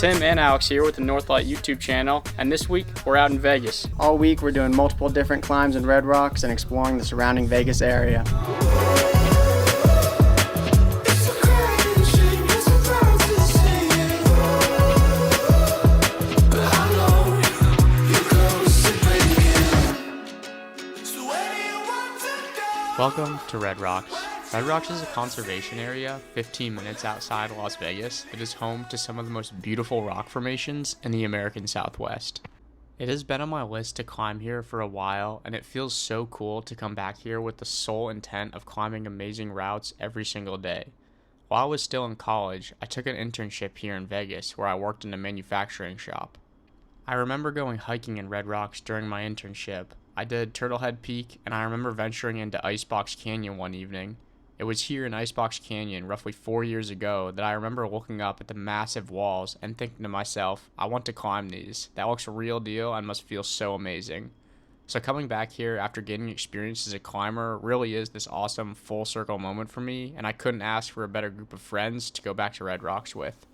Tim and Alex here with the Northlight YouTube channel, and this week we're out in Vegas. All week we're doing multiple different climbs in Red Rocks and exploring the surrounding Vegas area. Welcome to Red Rocks. Red Rocks is a conservation area 15 minutes outside Las Vegas. It is home to some of the most beautiful rock formations in the American Southwest. It has been on my list to climb here for a while, and it feels so cool to come back here with the sole intent of climbing amazing routes every single day. While I was still in college, I took an internship here in Vegas where I worked in a manufacturing shop. I remember going hiking in Red Rocks during my internship. I did Turtlehead Peak, and I remember venturing into Icebox Canyon one evening. It was here in Icebox Canyon roughly 4 years ago that I remember looking up at the massive walls and thinking to myself, I want to climb these. That looks real deal and must feel so amazing. So coming back here after gaining experience as a climber really is this awesome full circle moment for me, and I couldn't ask for a better group of friends to go back to Red Rocks with.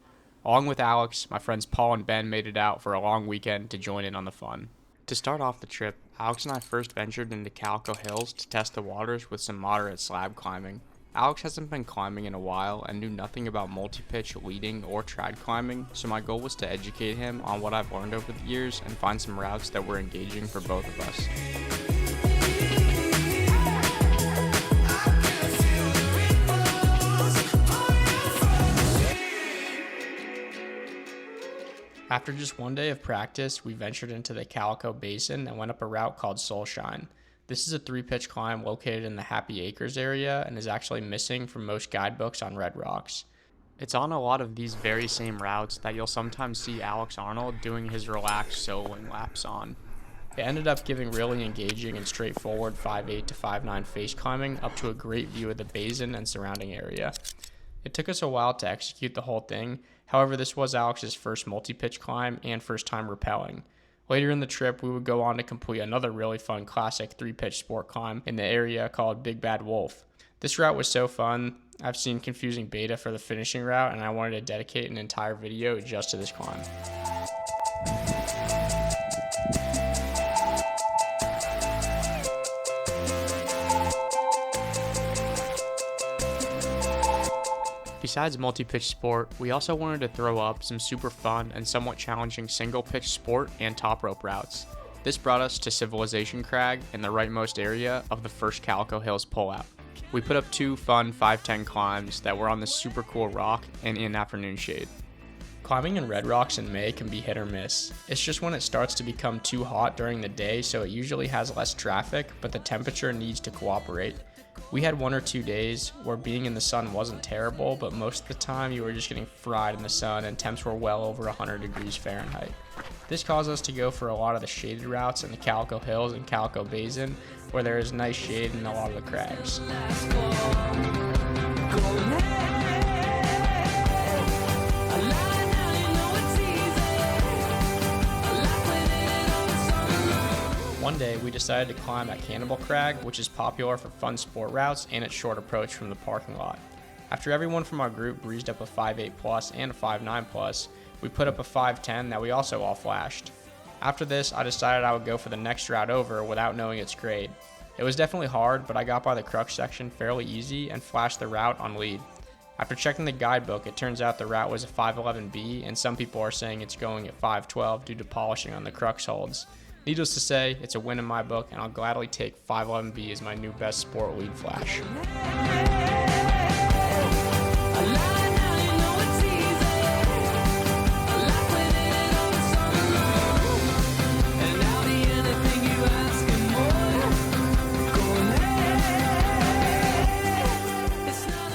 Along with Alex, my friends Paul and Ben made it out for a long weekend to join in on the fun. To start off the trip, Alex and I first ventured into Calico Hills to test the waters with some moderate slab climbing. Alex hasn't been climbing in a while and knew nothing about multi-pitch, leading, or trad climbing, so my goal was to educate him on what I've learned over the years and find some routes that were engaging for both of us. After just one day of practice, we ventured into the Calico Basin and went up a route called Soulshine. This is a 3-pitch climb located in the Happy Acres area and is actually missing from most guidebooks on Red Rocks. It's on a lot of these very same routes that you'll sometimes see Alex Arnold doing his relaxed soloing laps on. It ended up giving really engaging and straightforward 5'8" to 5'9" face climbing up to a great view of the Basin and surrounding area. It took us a while to execute the whole thing. However, this was Alex's first multi-pitch climb and first time rappelling. Later in the trip, we would go on to complete another really fun classic 3-pitch sport climb in the area called Big Bad Wolf. This route was so fun. I've seen confusing beta for the finishing route, and I wanted to dedicate an entire video just to this climb. Besides multi-pitch sport, we also wanted to throw up some super fun and somewhat challenging single-pitch sport and top rope routes. This brought us to Civilization Crag in the rightmost area of the first Calico Hills pullout. We put up 2 fun 5'10" climbs that were on this super cool rock and in afternoon shade. Climbing in Red Rocks in May can be hit or miss. It's just when it starts to become too hot during the day, so it usually has less traffic, but the temperature needs to cooperate. We had 1 or 2 days where being in the sun wasn't terrible, but most of the time you were just getting fried in the sun and temps were well over 100 degrees Fahrenheit. This caused us to go for a lot of the shaded routes in the Calico Hills and Calico Basin, where there is nice shade in a lot of the crags. One day, we decided to climb at Cannibal Crag, which is popular for fun sport routes and its short approach from the parking lot. After everyone from our group breezed up a 5'8 plus and a 5'9 plus, we put up a 5'10 that we also all flashed. After this, I decided I would go for the next route over without knowing its grade. It was definitely hard, but I got by the crux section fairly easy and flashed the route on lead. After checking the guidebook, it turns out the route was a 5'11B, and some people are saying it's going at 5'12 due to polishing on the crux holds. Needless to say, it's a win in my book, and I'll gladly take 5'11B as my new best sport lead flash.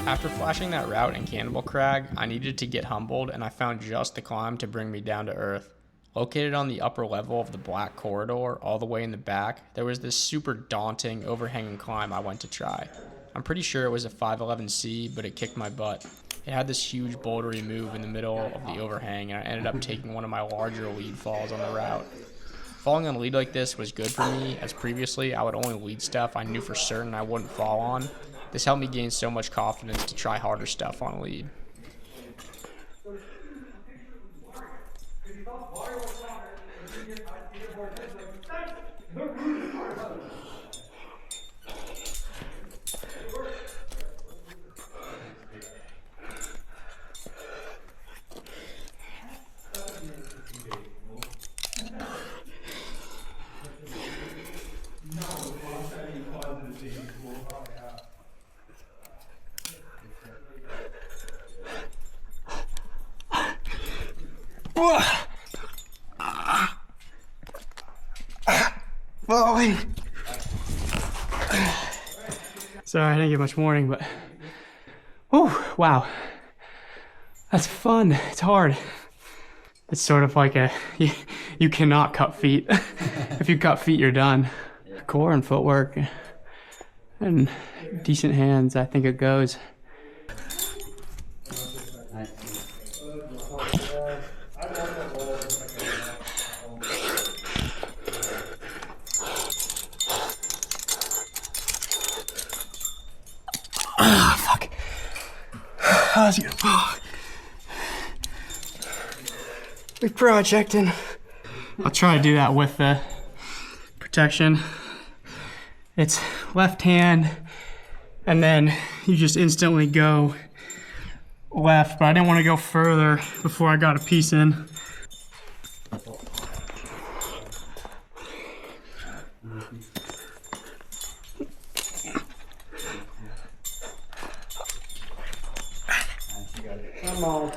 After flashing that route in Cannibal Crag, I needed to get humbled, and I found just the climb to bring me down to earth. Located on the upper level of the black corridor, all the way in the back, there was this super daunting, overhanging climb I went to try. I'm pretty sure it was a 5'11C, but it kicked my butt. It had this huge bouldery move in the middle of the overhang, and I ended up taking one of my larger lead falls on the route. Falling on a lead like this was good for me, as previously I would only lead stuff I knew for certain I wouldn't fall on. This helped me gain so much confidence to try harder stuff on lead. Falling. Sorry, I didn't get much warning, but oh wow, that's fun. It's hard. It's sort of like you cannot cut feet. If you cut feet, you're done. Core and footwork and decent hands, I think it goes. Fuck. How's it? We projecting. I'll try to do that with the protection. It's left hand, and then you just instantly go left, but I didn't want to go further before I got a piece in. Come on.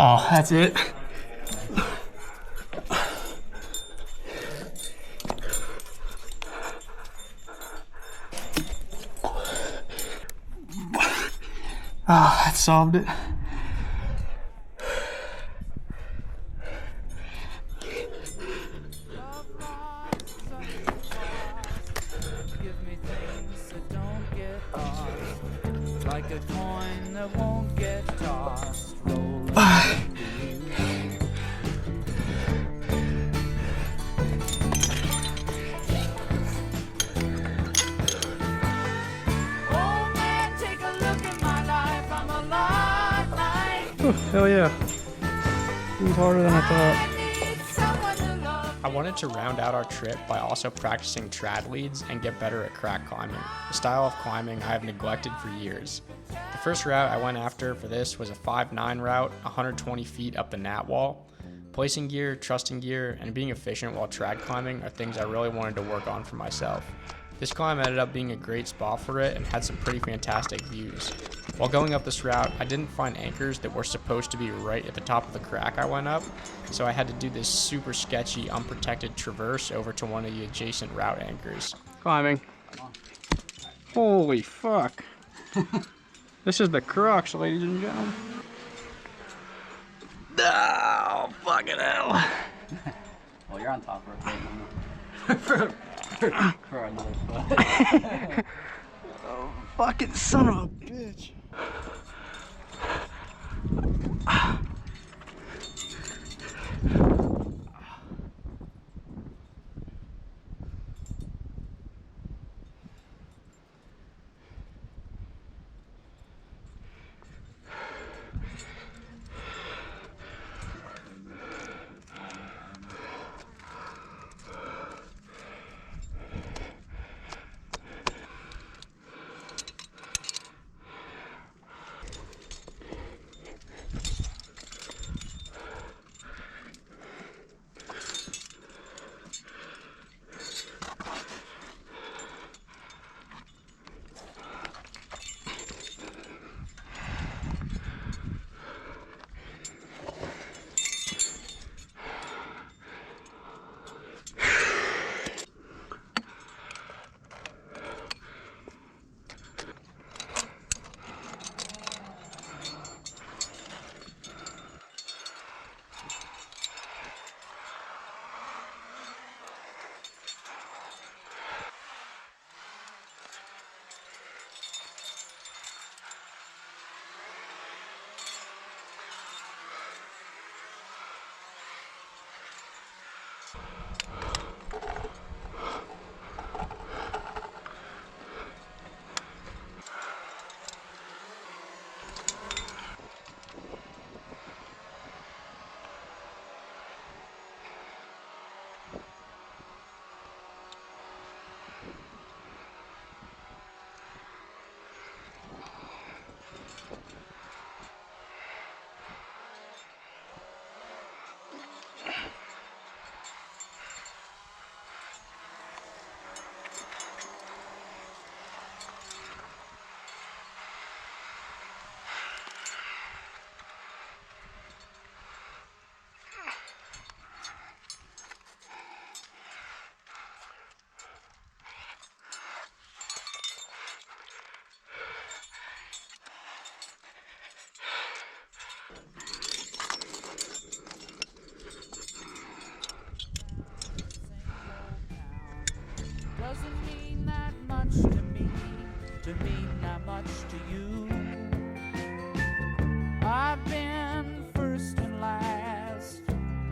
Oh, that's it. Ah, that solved it. Like a coin that won't get tossed. Oh, hell yeah. It was harder than I thought. I wanted to round out our trip by also practicing trad leads and get better at crag climbing, a style of climbing I have neglected for years. The first route I went after for this was a 5-9 route, 120 feet up the Gnat wall. Placing gear, trusting gear, and being efficient while trad climbing are things I really wanted to work on for myself. This climb ended up being a great spot for it and had some pretty fantastic views. While going up this route, I didn't find anchors that were supposed to be right at the top of the crack I went up, so I had to do this super sketchy, unprotected traverse over to one of the adjacent route anchors. Climbing. Holy fuck. This is the crux, ladies and gentlemen. Oh, fucking hell. Well, you're on top of it. For another foot. Oh, fucking son of a bitch.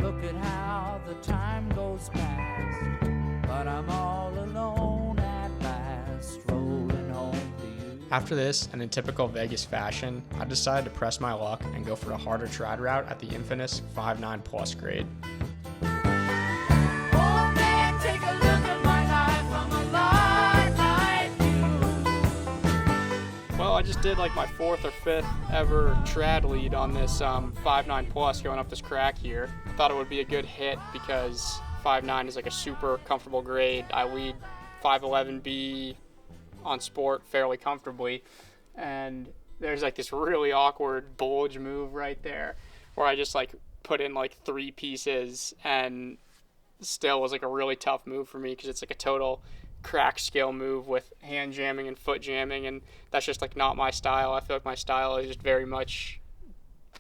Look at how the time goes past, but I'm all alone at last, rolling home to you. After this, and in typical Vegas fashion, I decided to press my luck and go for a harder trad route at the infamous 5.9 plus grade. Oh man, take a look at my life from a Northlight view. Well, I just did like my 4th or 5th ever trad lead on this 5.9 plus going up this crack here. I thought it would be a good hit because 5.9 is like a super comfortable grade. I lead 5.11B on sport fairly comfortably, and there's like this really awkward bulge move right there where I just like put in like 3 pieces, and still was like a really tough move for me because it's like a total crack scale move with hand jamming and foot jamming, and that's just like not my style. I feel like my style is just very much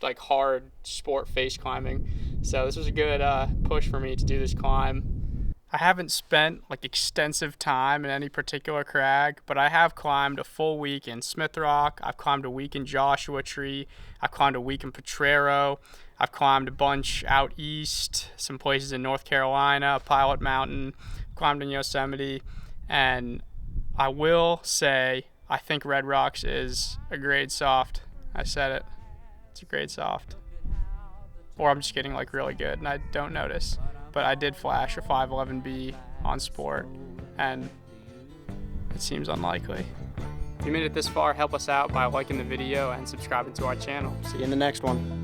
like hard sport face climbing, so this was a good push for me to do this climb. I haven't spent like extensive time in any particular crag, but I have climbed a full week in Smith Rock. I've climbed a week in Joshua Tree. I've climbed a week in Potrero. I've climbed a bunch out east, some places in North Carolina, Pilot Mountain, climbed in Yosemite, and I will say I think Red Rocks is a grade soft. I said it. It's a grade soft. Or I'm just getting like really good and I don't notice. But I did flash a 5.11B on sport, and it seems unlikely. If you made it this far, help us out by liking the video and subscribing to our channel. See you in the next one.